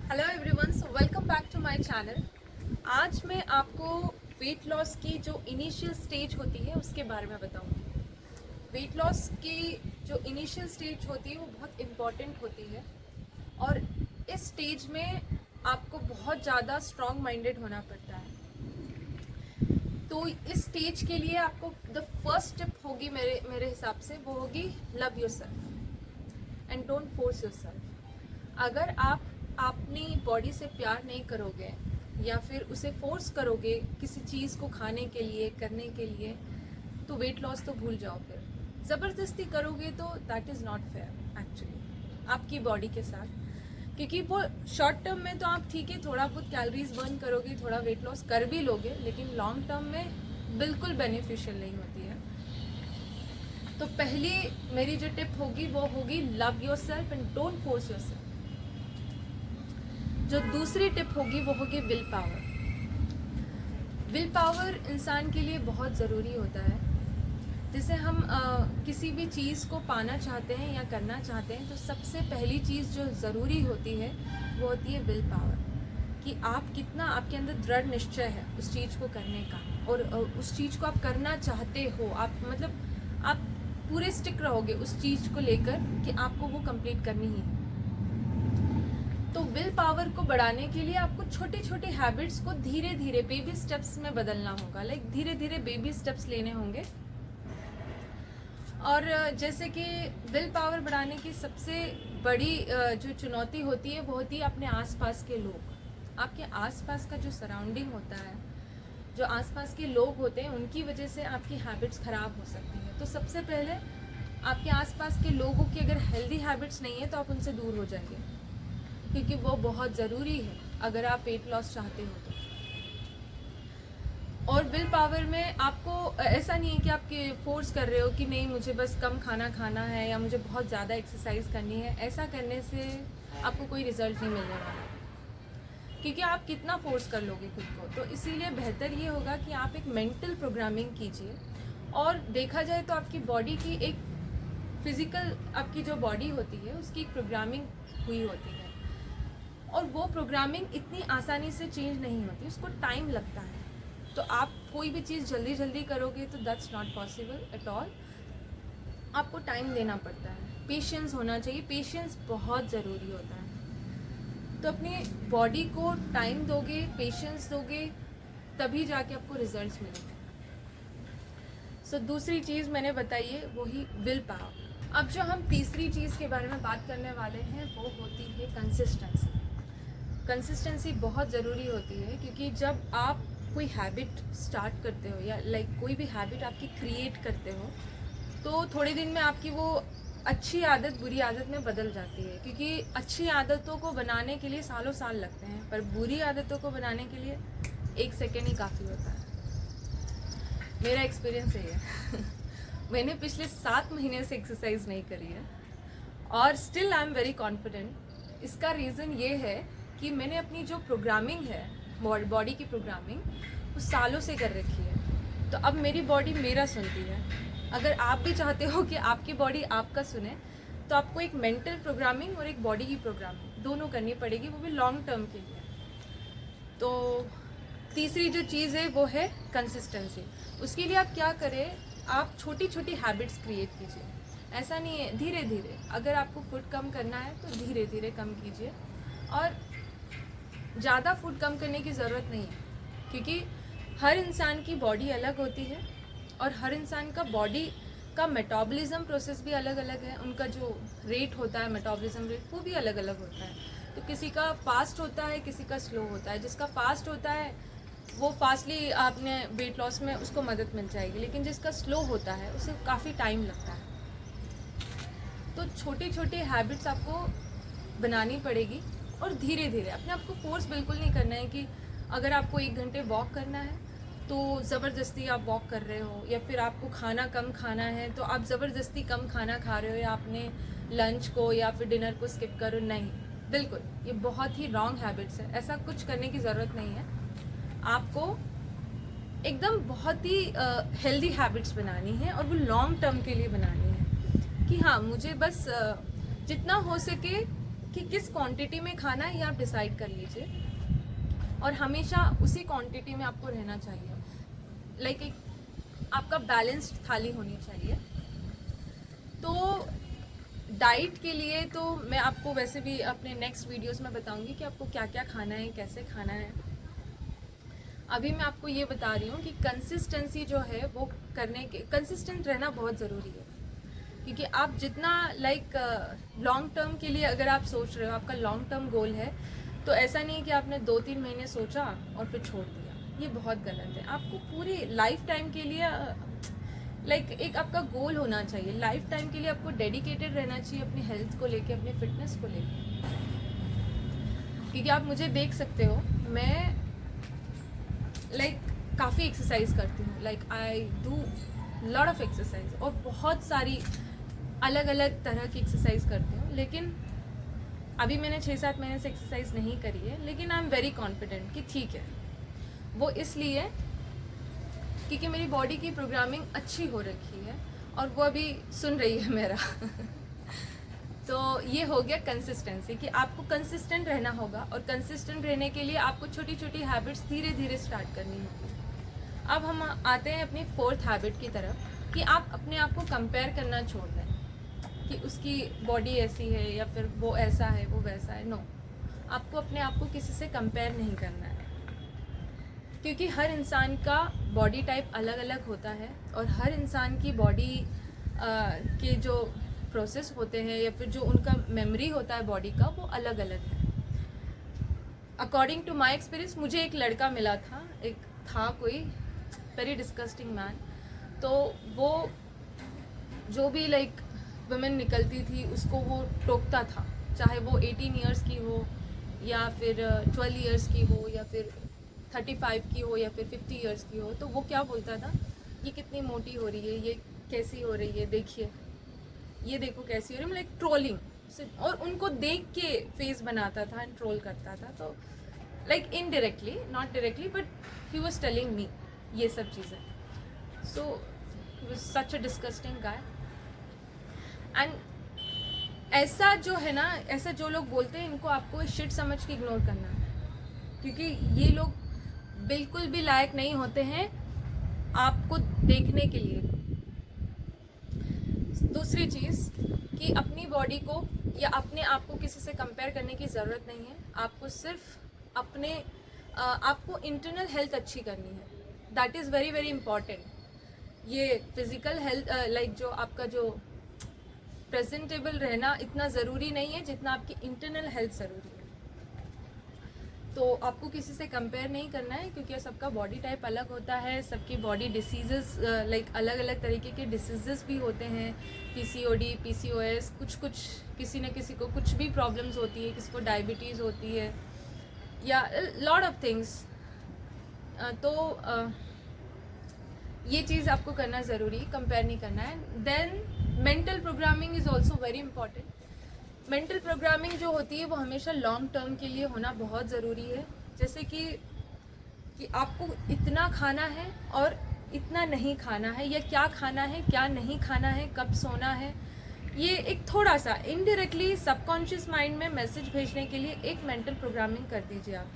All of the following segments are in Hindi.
Hello everyone, so welcome back to my channel. आज मैं आपको वेट लॉस की जो इनिशियल स्टेज होती है उसके बारे में बताऊंगी। वेट लॉस की जो इनिशियल स्टेज होती है वो बहुत इम्पॉर्टेंट होती है और इस स्टेज में आपको बहुत ज़्यादा स्ट्रॉन्ग माइंडेड होना पड़ता है। तो इस स्टेज के लिए आपको द फर्स्ट स्टेप होगी मेरे हिसाब से, वो होगी love yourself and don't force yourself. अगर आप अपनी बॉडी से प्यार नहीं करोगे या फिर उसे फोर्स करोगे किसी चीज़ को खाने के लिए, करने के लिए, तो वेट लॉस तो भूल जाओ। फिर ज़बरदस्ती करोगे तो that is not fair actually आपकी बॉडी के साथ, क्योंकि वो शॉर्ट टर्म में तो आप ठीक है थोड़ा बहुत कैलोरीज बर्न करोगे, थोड़ा वेट लॉस कर भी लोगे, लेकिन लॉन्ग टर्म में बिल्कुल बेनिफिशियल नहीं होती है। तो पहली मेरी जो टिप होगी वो होगी love your self and don't force your self. जो दूसरी टिप होगी वो होगी विल पावर। विल पावर इंसान के लिए बहुत ज़रूरी होता है। जैसे हम किसी भी चीज़ को पाना चाहते हैं या करना चाहते हैं तो सबसे पहली चीज़ जो ज़रूरी होती है वो होती है विल पावर, कि आप कितना आपके अंदर दृढ़ निश्चय है उस चीज़ को करने का और उस चीज़ को आप करना चाहते हो। आप मतलब आप पूरे स्टिक रहोगे उस चीज़ को लेकर कि आपको वो कंप्लीट करनी ही है। तो विल पावर को बढ़ाने के लिए आपको छोटे छोटे हैबिट्स को धीरे धीरे बेबी स्टेप्स में बदलना होगा। लाइक धीरे धीरे बेबी स्टेप्स लेने होंगे। और जैसे कि विल पावर बढ़ाने की सबसे बड़ी जो चुनौती होती है वो होती है अपने आसपास के लोग। आपके आसपास का जो सराउंडिंग होता है, जो आसपास के लोग होते हैं, उनकी वजह से आपकी हैबिट्स ख़राब हो सकती हैं। तो सबसे पहले आपके आसपास के लोगों की अगर हेल्दी हैबिट्स नहीं है तो आप उनसे दूर हो जाइए, क्योंकि वो बहुत ज़रूरी है अगर आप वेट लॉस चाहते हो तो। और विल पावर में आपको ऐसा नहीं है कि आप फोर्स कर रहे हो कि नहीं मुझे बस कम खाना खाना है या मुझे बहुत ज़्यादा एक्सरसाइज करनी है। ऐसा करने से आपको कोई रिजल्ट नहीं मिलने वाला, क्योंकि आप कितना फोर्स कर लोगे खुद को। तो इसीलिए बेहतर ये होगा कि आप एक मेंटल प्रोग्रामिंग कीजिए। और देखा जाए तो आपकी बॉडी की एक फिज़िकल, आपकी जो बॉडी होती है उसकी एक प्रोग्रामिंग हुई होती है और वो प्रोग्रामिंग इतनी आसानी से चेंज नहीं होती, उसको टाइम लगता है। तो आप कोई भी चीज़ जल्दी जल्दी करोगे तो that's not possible at all. आपको टाइम देना पड़ता है, पेशेंस होना चाहिए। पेशेंस बहुत ज़रूरी होता है। तो अपनी बॉडी को टाइम दोगे, पेशेंस दोगे, तभी जाके आपको रिजल्ट्स मिलेंगे। सो दूसरी चीज़ मैंने बताई है वही विल पावर। अब जो हम तीसरी चीज़ के बारे में बात करने वाले हैं वो होती है कंसिस्टेंसी। कंसिस्टेंसी बहुत ज़रूरी होती है, क्योंकि जब आप कोई हैबिट स्टार्ट करते हो या कोई भी हैबिट आपकी क्रिएट करते हो तो थोड़े दिन में आपकी वो अच्छी आदत बुरी आदत में बदल जाती है। क्योंकि अच्छी आदतों को बनाने के लिए सालों साल लगते हैं, पर बुरी आदतों को बनाने के लिए 1 सेकेंड ही काफ़ी होता है। मेरा एक्सपीरियंस यही है। मैंने पिछले 7 महीने से एक्सरसाइज नहीं करी है और still I am very confident. इसका रीज़न ये है कि मैंने अपनी जो प्रोग्रामिंग है, बॉडी की प्रोग्रामिंग, वो सालों से कर रखी है। तो अब मेरी बॉडी मेरा सुनती है। अगर आप भी चाहते हो कि आपकी बॉडी आपका सुने तो आपको एक मेंटल प्रोग्रामिंग और एक बॉडी की प्रोग्रामिंग दोनों करनी पड़ेगी, वो भी लॉन्ग टर्म के लिए। तो तीसरी जो चीज़ है वो है कंसिस्टेंसी। उसके लिए आप क्या करें, आप छोटी छोटी हैबिट्स क्रिएट कीजिए। ऐसा नहीं है, धीरे धीरे। अगर आपको फूड कम करना है तो धीरे धीरे कम कीजिए और ज़्यादा फूड कम करने की ज़रूरत नहीं है, क्योंकि हर इंसान की बॉडी अलग होती है और हर इंसान का बॉडी का मेटाबॉलिज्म प्रोसेस भी अलग अलग है। उनका जो रेट होता है, मेटाबॉलिज्म रेट, वो भी अलग अलग होता है। तो किसी का फास्ट होता है, किसी का स्लो होता है। जिसका फास्ट होता है वो फास्टली आपने वेट लॉस में उसको मदद मिल जाएगी, लेकिन जिसका स्लो होता है उसे काफ़ी टाइम लगता है। तो छोटे छोटे हैबिट्स आपको बनानी पड़ेगी और धीरे धीरे। अपने आप को फोर्स बिल्कुल नहीं करना है कि अगर आपको 1 घंटे वॉक करना है तो ज़बरदस्ती आप वॉक कर रहे हो, या फिर आपको खाना कम खाना है तो आप ज़बरदस्ती कम खाना खा रहे हो, या आपने लंच को या फिर डिनर को स्किप करो। नहीं, बिल्कुल, ये बहुत ही रॉन्ग हैबिट्स है। ऐसा कुछ करने की ज़रूरत नहीं है। आपको एकदम बहुत ही हेल्दी हैबिट्स बनानी है और वो लॉन्ग टर्म के लिए बनानी है। कि हाँ, मुझे बस जितना हो सके कि किस क्वांटिटी में खाना है ये आप डिसाइड कर लीजिए, और हमेशा उसी क्वांटिटी में आपको रहना चाहिए। लाइक एक आपका बैलेंस्ड थाली होनी चाहिए। तो डाइट के लिए तो मैं आपको वैसे भी अपने नेक्स्ट वीडियोस में बताऊंगी कि आपको क्या क्या खाना है, कैसे खाना है। अभी मैं आपको ये बता रही हूँ कि कंसिस्टेंसी जो है वो करने के, कंसिस्टेंट रहना बहुत ज़रूरी है, क्योंकि आप जितना लॉन्ग टर्म के लिए अगर आप सोच रहे हो, आपका लॉन्ग टर्म गोल है, तो ऐसा नहीं कि आपने 2-3 महीने सोचा और फिर छोड़ दिया, ये बहुत गलत है। आपको पूरी लाइफ टाइम के लिए एक आपका गोल होना चाहिए, लाइफ टाइम के लिए आपको डेडिकेटेड रहना चाहिए अपनी हेल्थ को लेके, अपनी फिटनेस को लेके। क्योंकि आप मुझे देख सकते हो, मैं काफ़ी एक्सरसाइज करती हूँ, I do lot of exercise, और बहुत सारी अलग अलग तरह की एक्सरसाइज करती हूँ। लेकिन अभी मैंने 6-7 महीने से एक्सरसाइज नहीं करी है, लेकिन आई एम वेरी कॉन्फिडेंट कि ठीक है। वो इसलिए क्योंकि मेरी बॉडी की प्रोग्रामिंग अच्छी हो रखी है और वो अभी सुन रही है मेरा तो ये हो गया कंसिस्टेंसी, कि आपको कंसिस्टेंट रहना होगा, और कंसिस्टेंट रहने के लिए आपको छोटी छोटी हैबिट्स धीरे धीरे स्टार्ट करनी होगी। अब हम आते हैं अपनी 4th हैबिट की तरफ, कि आप अपने आप को कंपेयर करना छोड़ दें कि उसकी बॉडी ऐसी है या फिर वो ऐसा है, वो वैसा है। नो, आपको अपने आप को किसी से कंपेयर नहीं करना है, क्योंकि हर इंसान का बॉडी टाइप अलग अलग होता है, और हर इंसान की बॉडी के जो प्रोसेस होते हैं या फिर जो उनका मेमोरी होता है बॉडी का, वो अलग अलग है। अकॉर्डिंग टू माई एक्सपीरियंस, मुझे एक लड़का मिला था, कोई वेरी डिस्गस्टिंग मैन। तो वो जो भी वुमेन निकलती थी उसको वो टोकता था, चाहे वो 18 ईयर्स की हो या फिर 12 ईयर्स की हो या फिर 35 की हो या फिर 50 ईयर्स की हो। तो वो क्या बोलता था, ये कितनी मोटी हो रही है, ये कैसी हो रही है, देखिए ये देखो कैसी हो रही है, ट्रोलिंग, और उनको देख के फेस बनाता था एंड ट्रोल करता था। तो indirectly, not directly, but he was telling me ये सब चीज़ें। So he was such a disgusting guy. And ऐसा जो है ना, ऐसा जो लोग बोलते हैं, इनको आपको शिट समझ के इग्नोर करना है, क्योंकि ये लोग बिल्कुल भी लायक नहीं होते हैं आपको देखने के लिए। दूसरी चीज़ कि अपनी बॉडी को या अपने आप को किसी से कंपेयर करने की ज़रूरत नहीं है। आपको सिर्फ अपने आपको इंटरनल हेल्थ अच्छी करनी है, that is very very important. ये फिज़िकल हेल्थ जो आपका जो प्रेजेंटेबल रहना इतना ज़रूरी नहीं है जितना आपकी इंटरनल हेल्थ ज़रूरी है। तो आपको किसी से कंपेयर नहीं करना है, क्योंकि सबका बॉडी टाइप अलग होता है, सबकी बॉडी डिसीजेस अलग अलग तरीके के डिसीजेस भी होते हैं, PCOD, PCOS, कुछ किसी न किसी को कुछ भी प्रॉब्लम्स होती है, किसी को डायबिटीज़ होती है या लॉट ऑफ थिंग्स। तो ये चीज़ आपको करना ज़रूरी, कंपेयर नहीं करना है। Then mental programming is also very important. Mental programming जो होती है वो हमेशा लॉन्ग टर्म के लिए होना बहुत ज़रूरी है। जैसे कि आपको इतना खाना है और इतना नहीं खाना है, या क्या खाना है क्या नहीं खाना है, कब सोना है, ये एक थोड़ा सा इनडायरेक्टली सबकॉन्शियस माइंड में मैसेज भेजने के लिए एक मेंटल प्रोग्रामिंग कर दीजिए आप।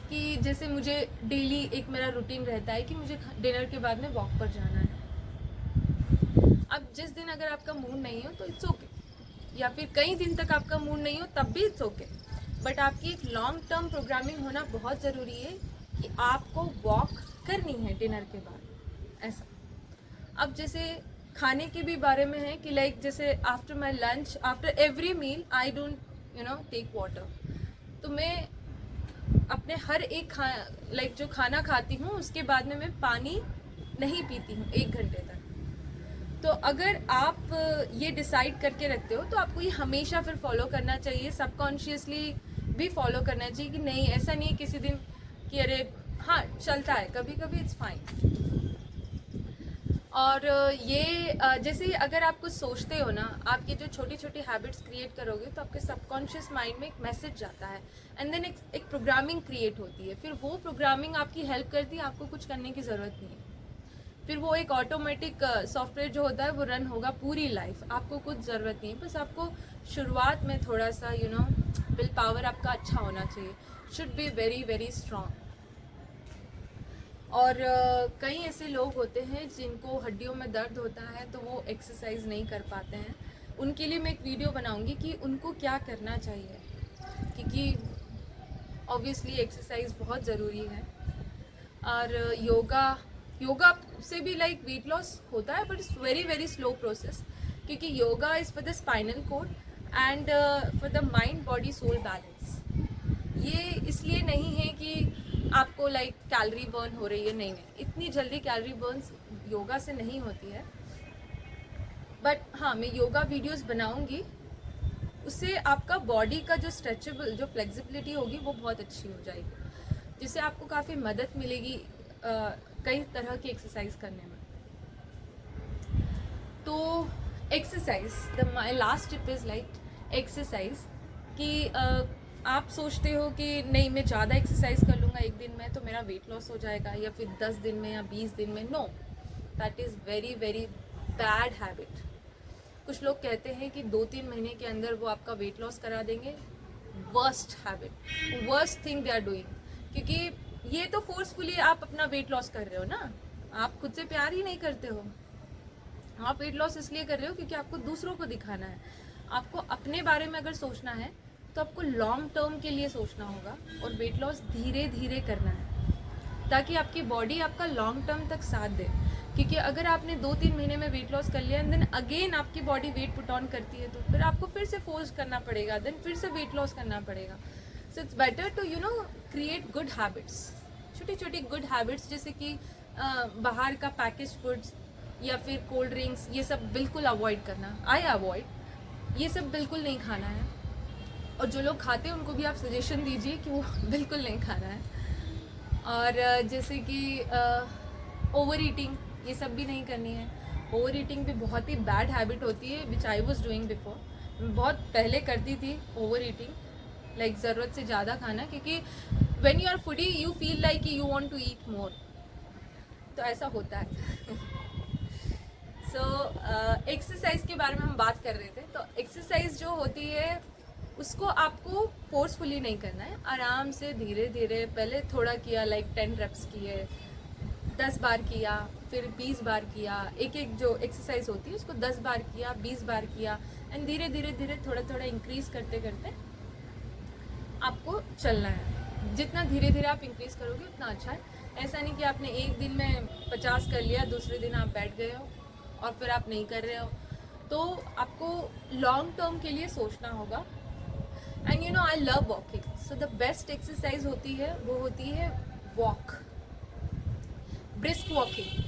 कि जैसे मुझे डेली एक मेरा रूटीन रहता है कि मुझे डिनर के बाद में वॉक पर जाना है। अब जिस दिन अगर आपका मूड नहीं हो तो इट्स ओके, या फिर कई दिन तक आपका मूड नहीं हो तब भी इट्स ओके, बट आपकी एक लॉन्ग टर्म प्रोग्रामिंग होना बहुत ज़रूरी है कि आपको वॉक करनी है डिनर के बाद, ऐसा। अब जैसे खाने के भी बारे में है कि जैसे after my lunch, after every meal I don't take water. तो मैं अपने हर एक जो खाना खाती हूँ उसके बाद में मैं पानी नहीं पीती हूँ 1 घंटे तक। तो अगर आप ये डिसाइड करके रखते हो तो आपको ये हमेशा फिर फॉलो करना चाहिए, सबकॉन्शियसली भी फॉलो करना चाहिए कि नहीं, ऐसा नहीं किसी दिन कि अरे हाँ चलता है, कभी कभी इट्स फाइन। और ये जैसे अगर आप कुछ सोचते हो ना, आप ये जो छोटी छोटी हैबिट्स क्रिएट करोगे तो आपके सबकॉन्शियस माइंड में एक मैसेज जाता है, एंड देन एक प्रोग्रामिंग क्रिएट होती है। फिर वो प्रोग्रामिंग आपकी हेल्प करती है, आपको कुछ करने की ज़रूरत नहीं है। फिर वो एक ऑटोमेटिक सॉफ्टवेयर जो होता है वो रन होगा पूरी लाइफ, आपको कुछ ज़रूरत नहीं है, बस आपको शुरुआत में थोड़ा सा विल पावर आपका अच्छा होना चाहिए, should be very very strong. और कई ऐसे लोग होते हैं जिनको हड्डियों में दर्द होता है तो वो एक्सरसाइज नहीं कर पाते हैं, उनके लिए मैं एक वीडियो बनाऊंगी कि उनको क्या करना चाहिए, क्योंकि ऑब्वियसली एक्सरसाइज बहुत ज़रूरी है। और योगा से भी लाइक वेट लॉस होता है, but it's very very slow process, क्योंकि yoga is for the spinal cord and for the mind body soul balance. ये इसलिए नहीं है कि आपको लाइक कैलोरी बर्न हो रही है, नहीं, इतनी जल्दी कैलोरी बर्न योगा से नहीं होती है। बट हाँ, मैं योगा वीडियोस बनाऊंगी, उससे आपका बॉडी का जो स्ट्रेचेबल, जो फ्लेक्सिबिलिटी होगी वो बहुत अच्छी हो जाएगी, जिससे आपको काफ़ी मदद मिलेगी कई तरह की एक्सरसाइज करने में। तो exercise, the my last tip is like exercise कि आप सोचते हो कि नहीं मैं ज़्यादा एक्सरसाइज कर लूँगा एक दिन में तो मेरा वेट लॉस हो जाएगा, या फिर 10 दिन में या 20 दिन में। No, that is very very bad habit. कुछ लोग कहते हैं कि 2-3 महीने के अंदर वो आपका वेट लॉस करा देंगे। Worst habit, worst thing they are doing, क्योंकि ये तो फोर्सफुली आप अपना वेट लॉस कर रहे हो ना, आप खुद से प्यार ही नहीं करते हो। आप वेट लॉस इसलिए कर रहे हो क्योंकि आपको दूसरों को दिखाना है। आपको अपने बारे में अगर सोचना है तो आपको लॉन्ग टर्म के लिए सोचना होगा, और वेट लॉस धीरे धीरे करना है ताकि आपकी बॉडी आपका लॉन्ग टर्म तक साथ दे। क्योंकि अगर आपने 2-3 महीने में वेट लॉस कर लिया एंड देन अगेन आपकी बॉडी वेट पुट ऑन करती है तो फिर आपको फिर से फोर्स करना पड़ेगा, देन फिर से वेट लॉस करना पड़ेगा। So it's better to create good habits, छोटी छोटी गुड हैबिट्स, जैसे कि बाहर का पैकेज फूड्स या फिर कोल्ड ड्रिंक्स, ये सब बिल्कुल अवॉइड करना। आई अवॉइड, ये सब बिल्कुल नहीं खाना है। और जो लोग खाते हैं उनको भी आप सजेशन दीजिए कि वो बिल्कुल नहीं खाना है। और जैसे कि ओवर ईटिंग, ये सब भी नहीं करनी है। ओवर ईटिंग भी बहुत ही बैड हैबिट होती है, विच आई वॉज डूइंग बिफोर। मैं बहुत पहले करती थी ओवर ईटिंग, लाइक ज़रूरत से ज़्यादा खाना, क्योंकि when you are foodie you feel like you want to eat more, तो ऐसा होता है। सो एक्सरसाइज के बारे में हम बात कर रहे थे। तो एक्सरसाइज जो होती है उसको आपको फोर्सफुली नहीं करना है, आराम से धीरे धीरे, पहले थोड़ा किया, लाइक 10 रेप्स किए, 10 बार किया, फिर 20 बार किया। एक एक जो एक्सरसाइज होती है उसको 10 बार किया, 20 बार किया, एंड धीरे धीरे धीरे थोड़ा थोड़ा इंक्रीज करते करते आपको चलना है। जितना धीरे धीरे आप इंक्रीज करोगे उतना अच्छा है। ऐसा नहीं कि आपने एक दिन में 50 कर लिया, दूसरे दिन आप बैठ गए हो और फिर आप नहीं कर रहे हो। तो आपको लॉन्ग टर्म के लिए सोचना होगा। And I love walking, so the best exercise होती है वो होती है वॉक, ब्रिस्क वॉकिंग।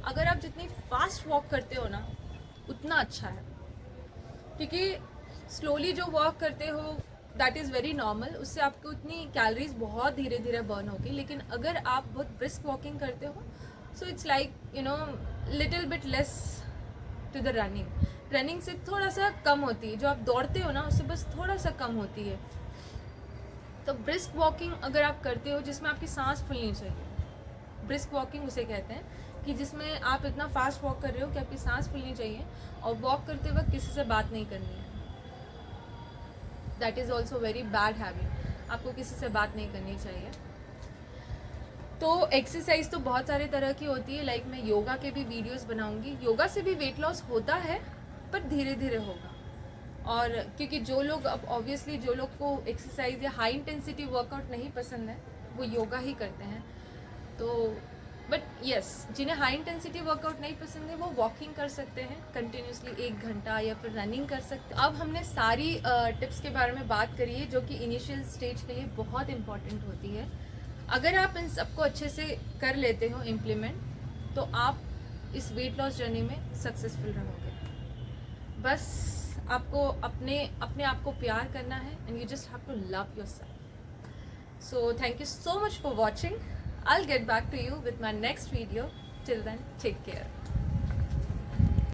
अगर आप जितनी फास्ट वॉक करते हो ना उतना अच्छा है, क्योंकि स्लोली जो वॉक करते हो दैट इज़ वेरी नॉर्मल, उससे आपको उतनी कैलोरीज बहुत धीरे धीरे बर्न होगी। लेकिन अगर आप बहुत ब्रिस्क वॉकिंग करते हो so it's like little bit less to the running से थोड़ा सा कम होती है, जो आप दौड़ते हो ना उससे बस थोड़ा सा कम होती है। तो ब्रिस्क वॉकिंग अगर आप करते हो जिसमें आपकी सांस फूलनी चाहिए, ब्रिस्क वॉकिंग उसे कहते हैं कि जिसमें आप इतना फास्ट वॉक कर रहे हो कि आपकी सांस फूलनी चाहिए, और वॉक करते वक्त किसी से बात नहीं करनी है। That is also very bad habit, आपको किसी से बात नहीं करनी चाहिए। तो एक्सरसाइज तो बहुत सारे तरह की होती है, लाइक मैं योगा के भी वीडियोस बनाऊंगी। योगा से भी वेट लॉस होता है पर धीरे धीरे होगा। और क्योंकि जो लोग, अब ऑब्वियसली जो लोग को एक्सरसाइज या हाई इंटेंसिटी वर्कआउट नहीं पसंद है वो योगा ही करते हैं। तो बट यस, जिन्हें हाई इंटेंसिटी वर्कआउट नहीं पसंद है वो वॉकिंग कर सकते हैं कंटिन्यूसली 1 घंटा, या फिर रनिंग कर सकते हैं। अब हमने सारी टिप्स के बारे में बात करी है जो कि इनिशियल स्टेज के लिए बहुत इंपॉर्टेंट होती है। अगर आप इन सबको अच्छे से कर लेते हो इम्प्लीमेंट, तो आप इस वेट लॉस जर्नी में सक्सेसफुल रहोगे। बस आपको अपने आप को प्यार करना है, and you just have to love yourself. So thank you so much for watching. I'll get back to you with my next video. Till then, take care.